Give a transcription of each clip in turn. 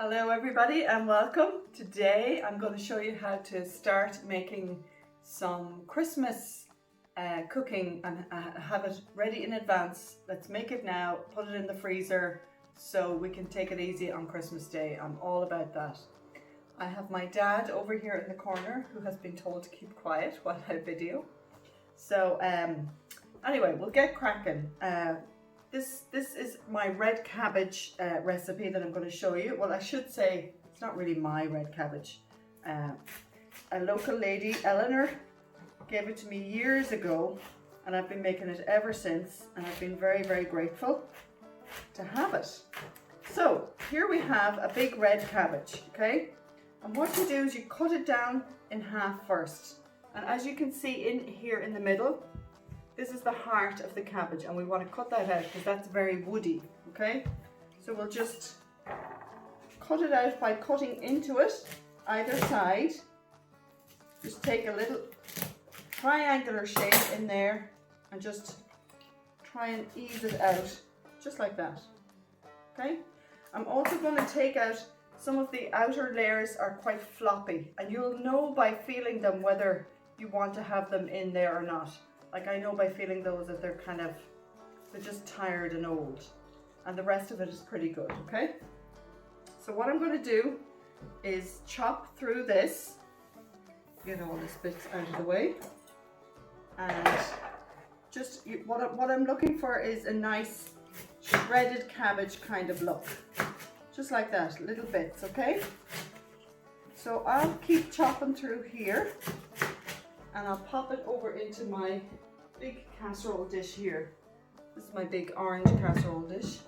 Hello everybody and welcome. Today I'm going to show you how to start making some Christmas cooking and have it ready in advance. Let's make it now, put it in the freezer so we can take it easy on Christmas Day. I'm all about that. I have my dad over here in the corner who has been told to keep quiet while I video. So anyway, we'll get cracking. This is my red cabbage recipe that I'm going to show you. Well, I should say it's not really my red cabbage. A local lady, Eleanor, gave it to me years ago and I've been making it ever since, and I've been very, very grateful to have it. So here we have a big red cabbage, okay? And what you do is you cut it down in half first. And as you can see in here in the middle, this is the heart of the cabbage and we want to cut that out because that's very woody, okay? So we'll just cut it out by cutting into it, either side. Just take a little triangular shape in there and just try and ease it out, just like that, okay? I'm also going to take out some of the outer layers are quite floppy and you'll know by feeling them whether you want to have them in there or not. Like I know by feeling those that they're just tired and old, and the rest of it is pretty good, okay? So what I'm going to do is chop through this, get all this bits out of the way, and just what I'm looking for is a nice shredded cabbage kind of look, just like that, little bits, okay? So I'll keep chopping through here. And I'll pop it over into my big casserole dish here. This is my big orange casserole dish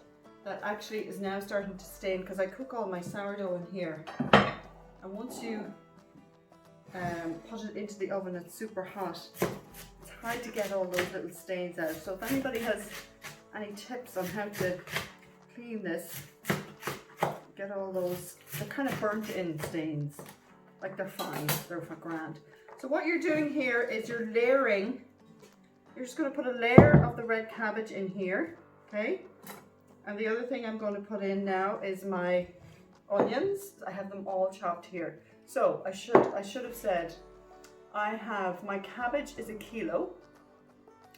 that actually is now starting to stain because I cook all my sourdough in here. And once you put it into the oven, it's super hot. It's hard to get all those little stains out. So if anybody has any tips on how to clean this, get all those, they're kind of burnt in stains. Like they're fine, they're grand. So what you're doing here is you're layering, you're just going to put a layer of the red cabbage in here, okay? And the other thing I'm going to put in now is my onions. I have them all chopped here. So I should have said, I have, my cabbage is 1 kilo,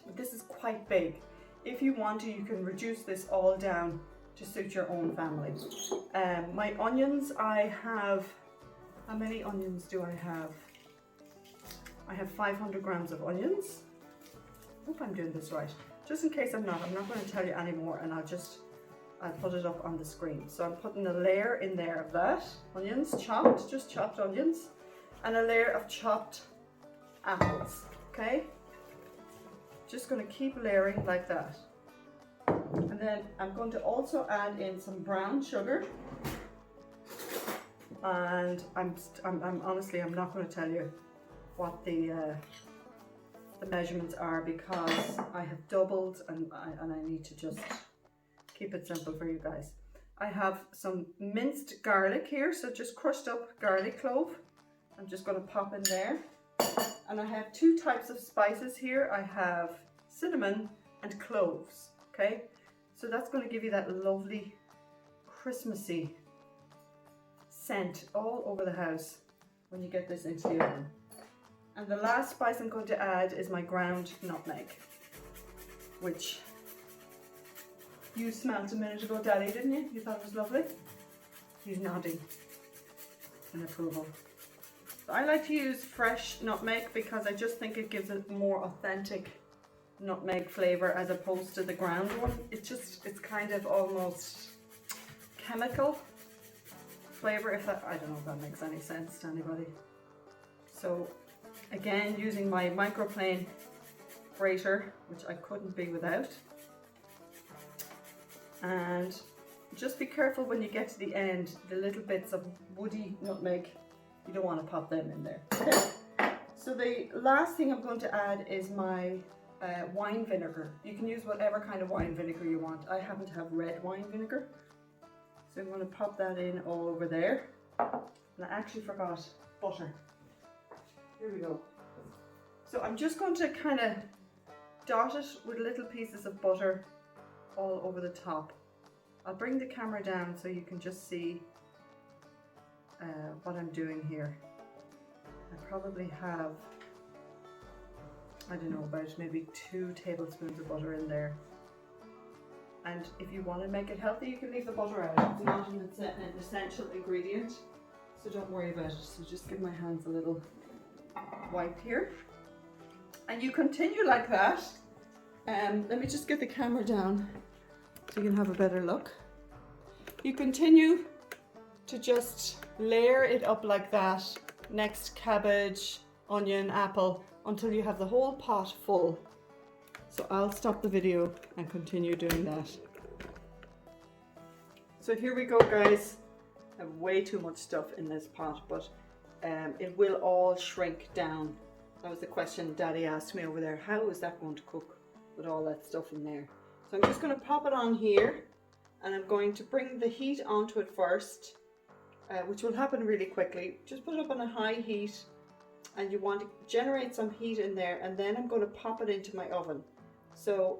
but this is quite big. If you want to, you can reduce this all down to suit your own family. My onions, I have, how many onions do I have? I have 500 grams of onions. I hope I'm doing this right. Just in case I'm not going to tell you anymore and I'll put it up on the screen. So I'm putting a layer in there of that. Onions chopped, just chopped onions. And a layer of chopped apples, okay? Just going to keep layering like that. And then I'm going to also add in some brown sugar. And I'm honestly, I'm not going to tell you what the measurements are because I have doubled and I need to just keep it simple for you guys. I have some minced garlic here, so just crushed up garlic clove. I'm just going to pop in there. And I have 2 types of spices here. I have cinnamon and cloves, okay? So that's going to give you that lovely Christmassy scent all over the house when you get this into the oven. And the last spice I'm going to add is my ground nutmeg, which you smelled a minute ago, Daddy, didn't you? You thought it was lovely? He's nodding in approval. So I like to use fresh nutmeg because I just think it gives a more authentic nutmeg flavor as opposed to the ground one. It's kind of almost chemical flavor, if that, I don't know if that makes any sense to anybody. So again, using my microplane grater, which I couldn't be without. And just be careful when you get to the end, the little bits of woody nutmeg, you don't want to pop them in there. Okay? So the last thing I'm going to add is my wine vinegar. You can use whatever kind of wine vinegar you want. I happen to have red wine vinegar. So I'm going to pop that in all over there. And I actually forgot butter. Here we go. So I'm just going to kind of dot it with little pieces of butter all over the top. I'll bring the camera down so you can just see what I'm doing here. I probably have, I don't know, about maybe 2 tablespoons of butter in there. And if you want to make it healthy, you can leave the butter out. It's not an essential ingredient, so don't worry about it. So just give my hands a little wipe here. And you continue like that. Let me just get the camera down so you can have a better look. You continue to just layer it up like that. Next, cabbage, onion, apple, until you have the whole pot full. So I'll stop the video and continue doing that. So here we go, guys. I have way too much stuff in this pot, but it will all shrink down. That was the question Daddy asked me over there. How is that going to cook with all that stuff in there? So I'm just going to pop it on here, and I'm going to bring the heat onto it first, which will happen really quickly. Just put it up on a high heat, and you want to generate some heat in there, and then I'm going to pop it into my oven. So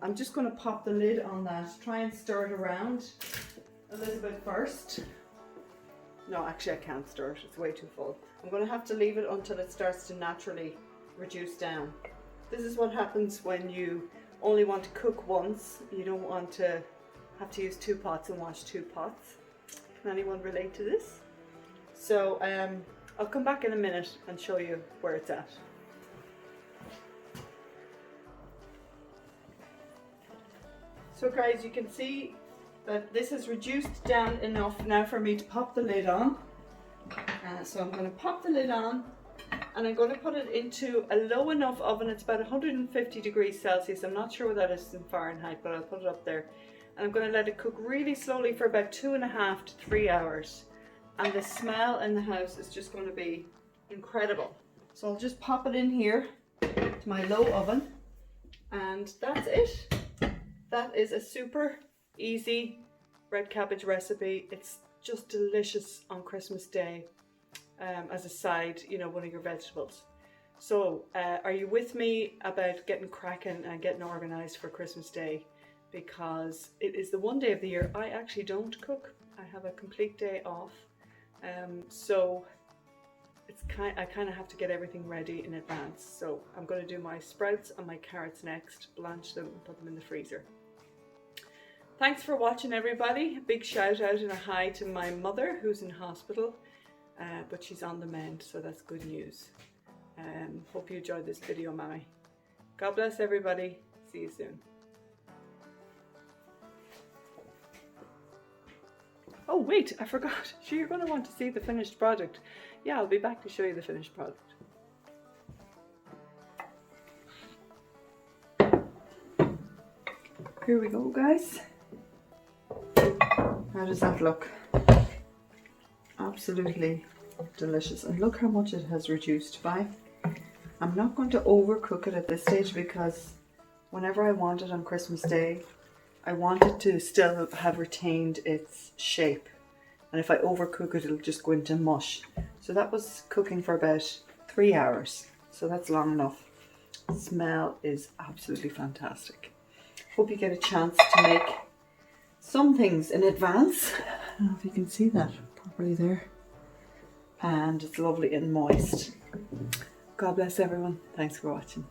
I'm just going to pop the lid on that, try and stir it around a little bit first. No, actually I can't stir it, it's way too full. I'm going to have to leave it until it starts to naturally reduce down. This is what happens when you only want to cook once. You don't want to have to use 2 pots and wash 2 pots. Can anyone relate to this? So I'll come back in a minute and show you where it's at. So guys, you can see that this has reduced down enough now for me to pop the lid on. So I'm going to pop the lid on, and I'm going to put it into a low enough oven. It's about 150 degrees Celsius. I'm not sure what that is in Fahrenheit, but I'll put it up there. And I'm going to let it cook really slowly for about 2.5 to 3 hours. And the smell in the house is just going to be incredible. So I'll just pop it in here to my low oven, and that's it. That is a super easy red cabbage recipe. It's just delicious on Christmas Day as a side, you know, one of your vegetables. So are you with me about getting cracking and getting organized for Christmas Day? Because it is the one day of the year I actually don't cook. I have a complete day off. So it's I kind of have to get everything ready in advance. So I'm going to do my sprouts and my carrots next, blanch them and put them in the freezer. Thanks for watching, everybody. A big shout out and a hi to my mother, who's in hospital, but she's on the mend, so that's good news. Hope you enjoyed this video, Mammy. God bless everybody. See you soon. Oh wait, I forgot. Sure, you're going to want to see the finished product. Yeah, I'll be back to show you the finished product. Here we go, guys. How does that look? Absolutely delicious. And look how much it has reduced by. I'm not going to overcook it at this stage, because whenever I want it on Christmas Day, I want it to still have retained its shape. And if I overcook it, it'll just go into mush. So that was cooking for about 3 hours. So that's long enough. The smell is absolutely fantastic. Hope you get a chance to make some things in advance. I don't know if you can see that properly there. And it's lovely and moist. God bless everyone. Thanks for watching.